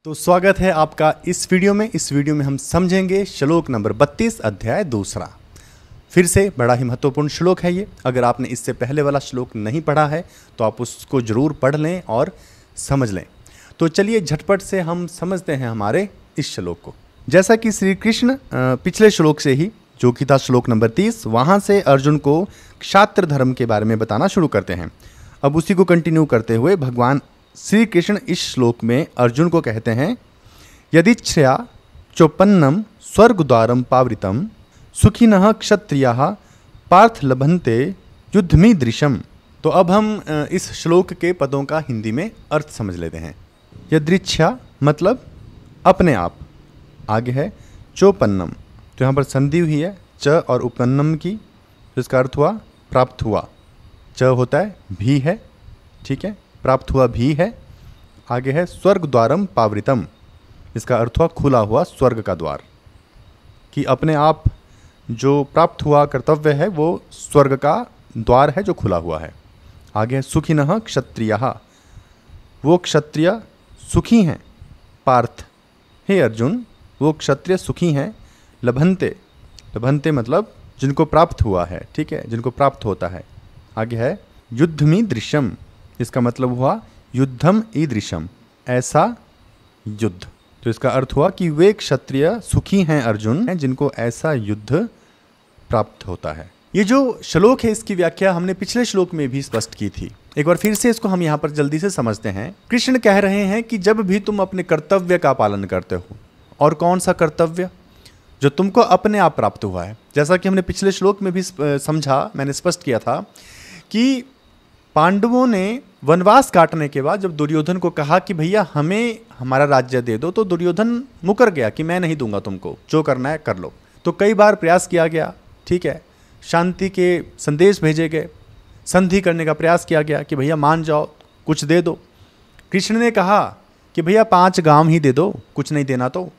तो स्वागत है आपका इस वीडियो में। इस वीडियो में हम समझेंगे श्लोक नंबर 32 अध्याय दूसरा। फिर से बड़ा ही महत्वपूर्ण श्लोक है ये। अगर आपने इससे पहले वाला श्लोक नहीं पढ़ा है तो आप उसको ज़रूर पढ़ लें और समझ लें। तो चलिए झटपट से हम समझते हैं हमारे इस श्लोक को। जैसा कि श्री कृष्ण पिछले श्लोक से ही, जो कि था श्लोक नंबर 30, वहाँ से अर्जुन को क्षात्र धर्म के बारे में बताना शुरू करते हैं। अब उसी को कंटिन्यू करते हुए भगवान श्री कृष्ण इस श्लोक में अर्जुन को कहते हैं, यदिच्छया चोपन्नम स्वर्गद्वारम पावृतम सुखिनः क्षत्रियाः पार्थ लभन्ते युद्धमीदृशम। तो अब हम इस श्लोक के पदों का हिंदी में अर्थ समझ लेते हैं। यदृच्छा मतलब अपने आप, आगे है चोपन्नम, तो यहाँ पर संधि हुई है च और उपन्नम की, तो इसका अर्थ हुआ प्राप्त हुआ। च होता है भी है, ठीक है, प्राप्त हुआ भी है। आगे है स्वर्ग द्वारम पावृतम, इसका अर्थ हुआ खुला हुआ स्वर्ग का द्वार, कि अपने आप जो प्राप्त हुआ कर्तव्य है वो स्वर्ग का द्वार है जो खुला हुआ है। आगे है सुखिनः क्षत्रियाः, वो क्षत्रिय सुखी हैं। पार्थ, हे अर्जुन, वो क्षत्रिय सुखी हैं। लभन्ते, लभन्ते मतलब जिनको प्राप्त हुआ है, ठीक है, जिनको प्राप्त होता है। आगे है युद्धमीदृशम, इसका मतलब हुआ युद्धम ईदृशम, ऐसा युद्ध। तो इसका अर्थ हुआ कि वे क्षत्रिय सुखी हैं अर्जुन, जिनको ऐसा युद्ध प्राप्त होता है। ये जो श्लोक है इसकी व्याख्या हमने पिछले श्लोक में भी स्पष्ट की थी। एक बार फिर से इसको हम यहाँ पर जल्दी से समझते हैं। कृष्ण कह रहे हैं कि जब भी तुम अपने कर्तव्य का पालन करते हो, और कौन सा कर्तव्य, जो तुमको अपने आप प्राप्त हुआ है। जैसा कि हमने पिछले श्लोक में भी समझा, मैंने स्पष्ट किया था कि पांडवों ने वनवास काटने के बाद जब दुर्योधन को कहा कि भैया हमें हमारा राज्य दे दो, तो दुर्योधन मुकर गया कि मैं नहीं दूंगा तुमको, जो करना है कर लो। तो कई बार प्रयास किया गया, ठीक है, शांति के संदेश भेजे गए, संधि करने का प्रयास किया गया कि भैया मान जाओ, कुछ दे दो। कृष्ण ने कहा कि भैया 5 गांव ही दे दो, कुछ नहीं देना तो।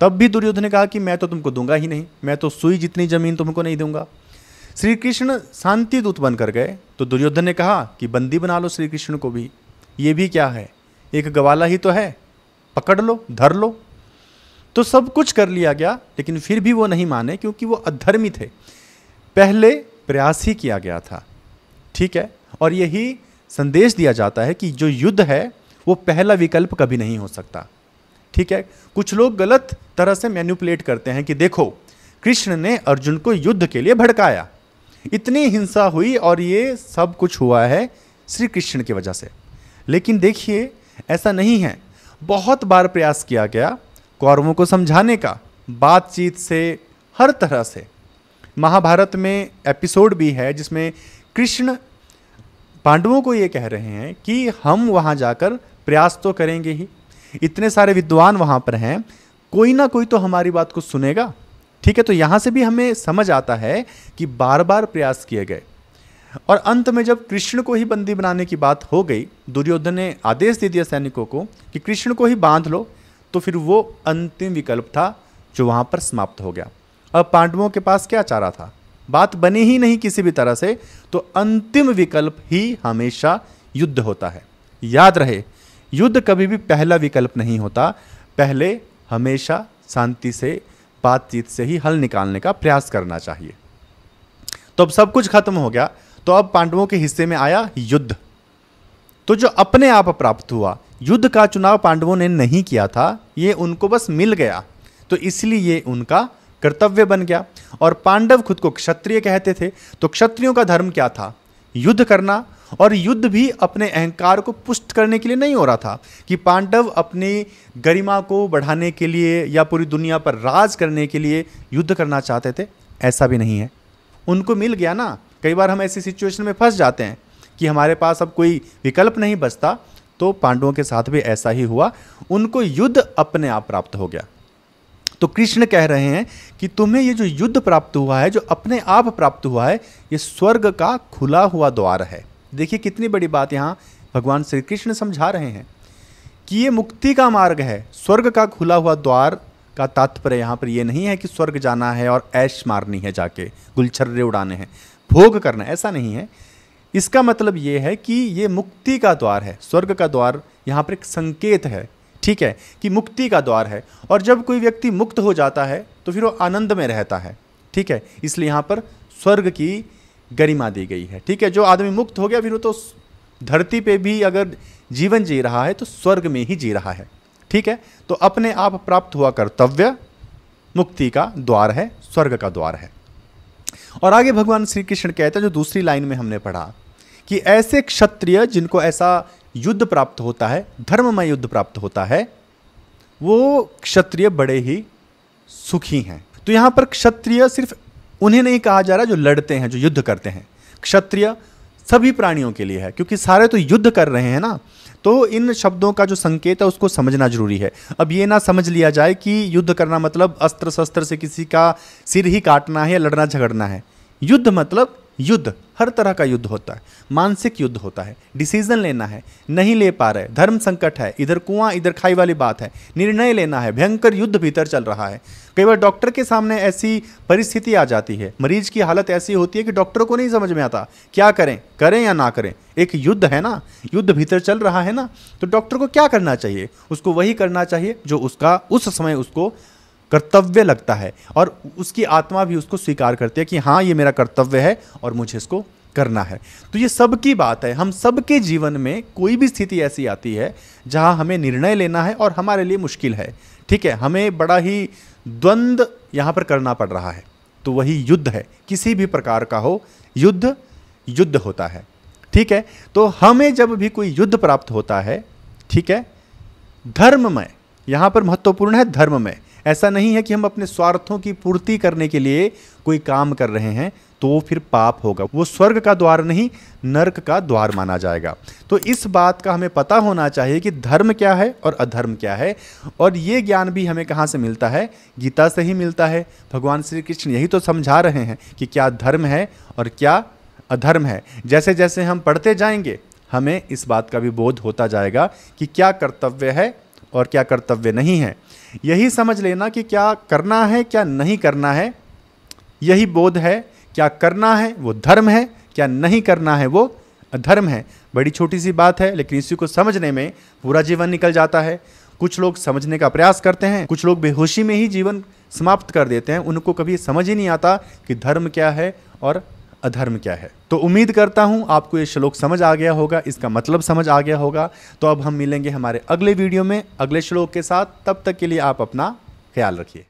तब भी दुर्योधन ने कहा कि मैं तो तुमको दूंगा ही नहीं, मैं तो सुई जितनी जमीन तुमको नहीं दूंगा। श्री कृष्ण शांति दूत बनकर गए, तो दुर्योधन ने कहा कि बंदी बना लो श्री कृष्ण को भी, ये भी क्या है, एक गवाला ही तो है, पकड़ लो, धर लो। तो सब कुछ कर लिया गया, लेकिन फिर भी वो नहीं माने, क्योंकि वो अधर्मी थे। पहले प्रयास ही किया गया था, ठीक है, और यही संदेश दिया जाता है कि जो युद्ध है वो पहला विकल्प कभी नहीं हो सकता, ठीक है। कुछ लोग गलत तरह से मैनिपुलेट करते हैं कि देखो कृष्ण ने अर्जुन को युद्ध के लिए भड़काया, इतनी हिंसा हुई और ये सब कुछ हुआ है श्री कृष्ण की वजह से। लेकिन देखिए ऐसा नहीं है। बहुत बार प्रयास किया गया कौरवों को समझाने का, बातचीत से, हर तरह से। महाभारत में एपिसोड भी है जिसमें कृष्ण पांडवों को ये कह रहे हैं कि हम वहाँ जाकर प्रयास तो करेंगे ही, इतने सारे विद्वान वहाँ पर हैं, कोई ना कोई तो हमारी बात को सुनेगा, ठीक है। तो यहाँ से भी हमें समझ आता है कि बार बार प्रयास किए गए, और अंत में जब कृष्ण को ही बंदी बनाने की बात हो गई, दुर्योधन ने आदेश दे दिया सैनिकों को कि कृष्ण को ही बांध लो, तो फिर वो अंतिम विकल्प था जो वहाँ पर समाप्त हो गया। अब पांडवों के पास क्या चारा था, बात बनी ही नहीं किसी भी तरह से, तो अंतिम विकल्प ही हमेशा युद्ध होता है। याद रहे, युद्ध कभी भी पहला विकल्प नहीं होता, पहले हमेशा शांति से, बातचीत से ही हल निकालने का प्रयास करना चाहिए। तो अब सब कुछ खत्म हो गया, तो अब पांडवों के हिस्से में आया युद्ध। तो जो अपने आप प्राप्त हुआ, युद्ध का चुनाव पांडवों ने नहीं किया था, ये उनको बस मिल गया, तो इसलिए ये उनका कर्तव्य बन गया। और पांडव खुद को क्षत्रिय कहते थे, तो क्षत्रियों का धर्म क्या था, युद्ध करना। और युद्ध भी अपने अहंकार को पुष्ट करने के लिए नहीं हो रहा था कि पांडव अपनी गरिमा को बढ़ाने के लिए या पूरी दुनिया पर राज करने के लिए युद्ध करना चाहते थे, ऐसा भी नहीं है। उनको मिल गया ना। कई बार हम ऐसी सिचुएशन में फंस जाते हैं कि हमारे पास अब कोई विकल्प नहीं बचता, तो पांडवों के साथ भी ऐसा ही हुआ, उनको युद्ध अपने आप प्राप्त हो गया। तो कृष्ण कह रहे हैं कि तुम्हें ये जो युद्ध प्राप्त हुआ है, जो अपने आप प्राप्त हुआ है, ये स्वर्ग का खुला हुआ द्वार है। देखिए कितनी बड़ी बात यहाँ भगवान श्री कृष्ण समझा रहे हैं कि ये मुक्ति का मार्ग है। स्वर्ग का खुला हुआ द्वार का तात्पर्य यहाँ पर ये नहीं है कि स्वर्ग जाना है और ऐश मारनी है, जाके गुलछर्रे उड़ाने हैं, भोग करना है, ऐसा नहीं है। इसका मतलब ये है कि ये मुक्ति का द्वार है, स्वर्ग का द्वार यहाँ पर एक संकेत है, ठीक है, कि मुक्ति का द्वार है। और जब कोई व्यक्ति मुक्त हो जाता है तो फिर वो आनंद में रहता है, ठीक है। इसलिए यहाँ पर स्वर्ग की गरिमा दी गई है, ठीक है। जो आदमी मुक्त हो गया फिर वो तो धरती पे भी अगर जीवन जी रहा है तो स्वर्ग में ही जी रहा है, ठीक है। तो अपने आप प्राप्त हुआ कर्तव्य मुक्ति का द्वार है, स्वर्ग का द्वार है। और आगे भगवान श्री कृष्ण कहते हैं, जो दूसरी लाइन में हमने पढ़ा, कि ऐसे क्षत्रिय जिनको ऐसा युद्ध प्राप्त होता है, धर्ममय युद्ध प्राप्त होता है, वो क्षत्रिय बड़े ही सुखी हैं। तो यहाँ पर क्षत्रिय सिर्फ उन्हें नहीं कहा जा रहा जो लड़ते हैं, जो युद्ध करते हैं। क्षत्रिय सभी प्राणियों के लिए है, क्योंकि सारे तो युद्ध कर रहे हैं ना। तो इन शब्दों का जो संकेत है उसको समझना जरूरी है। अब ये ना समझ लिया जाए कि युद्ध करना मतलब अस्त्र शस्त्र से किसी का सिर ही काटना है या लड़ना झगड़ना है। युद्ध मतलब युद्ध, हर तरह का युद्ध होता है। मानसिक युद्ध होता है, डिसीजन लेना है, नहीं ले पा रहे, धर्म संकट है, इधर कुआं इधर खाई वाली बात है, निर्णय लेना है, भयंकर युद्ध भीतर चल रहा है। कई बार डॉक्टर के सामने ऐसी परिस्थिति आ जाती है, मरीज की हालत ऐसी होती है कि डॉक्टर को नहीं समझ में आता क्या करें, करें या ना करें। एक युद्ध है ना, युद्ध भीतर चल रहा है ना, तो डॉक्टर को क्या करना चाहिए? उसको वही करना चाहिए जो उसका उस समय उसको कर्तव्य लगता है, और उसकी आत्मा भी उसको स्वीकार करती है कि हाँ ये मेरा कर्तव्य है और मुझे इसको करना है। तो ये सबकी बात है। हम सबके जीवन में कोई भी स्थिति ऐसी आती है जहाँ हमें निर्णय लेना है और हमारे लिए मुश्किल है, ठीक है, हमें बड़ा ही द्वंद्व यहाँ पर करना पड़ रहा है, तो वही युद्ध है। किसी भी प्रकार का हो, युद्ध युद्ध होता है, ठीक है। तो हमें जब भी कोई युद्ध प्राप्त होता है, ठीक है, धर्ममय, यहाँ पर महत्वपूर्ण है धर्ममय। ऐसा नहीं है कि हम अपने स्वार्थों की पूर्ति करने के लिए कोई काम कर रहे हैं तो वो फिर पाप होगा, वो स्वर्ग का द्वार नहीं नर्क का द्वार माना जाएगा। तो इस बात का हमें पता होना चाहिए कि धर्म क्या है और अधर्म क्या है। और ये ज्ञान भी हमें कहाँ से मिलता है? गीता से ही मिलता है। भगवान श्री कृष्ण यही तो समझा रहे हैं कि क्या धर्म है और क्या अधर्म है। जैसे जैसे हम पढ़ते जाएंगे हमें इस बात का भी बोध होता जाएगा कि क्या कर्तव्य है और क्या कर्तव्य नहीं है। यही समझ लेना कि क्या करना है क्या नहीं करना है, यही बोध है। क्या करना है वो धर्म है, क्या नहीं करना है वो अधर्म है। बड़ी छोटी सी बात है, लेकिन इसी को समझने में पूरा जीवन निकल जाता है। कुछ लोग समझने का प्रयास करते हैं, कुछ लोग बेहोशी में ही जीवन समाप्त कर देते हैं। उनको कभी समझ ही नहीं आता कि धर्म क्या है और अधर्म क्या है। तो उम्मीद करता हूँ आपको ये श्लोक समझ आ गया होगा, इसका मतलब समझ आ गया होगा। तो अब हम मिलेंगे हमारे अगले वीडियो में अगले श्लोक के साथ। तब तक के लिए आप अपना ख्याल रखिए।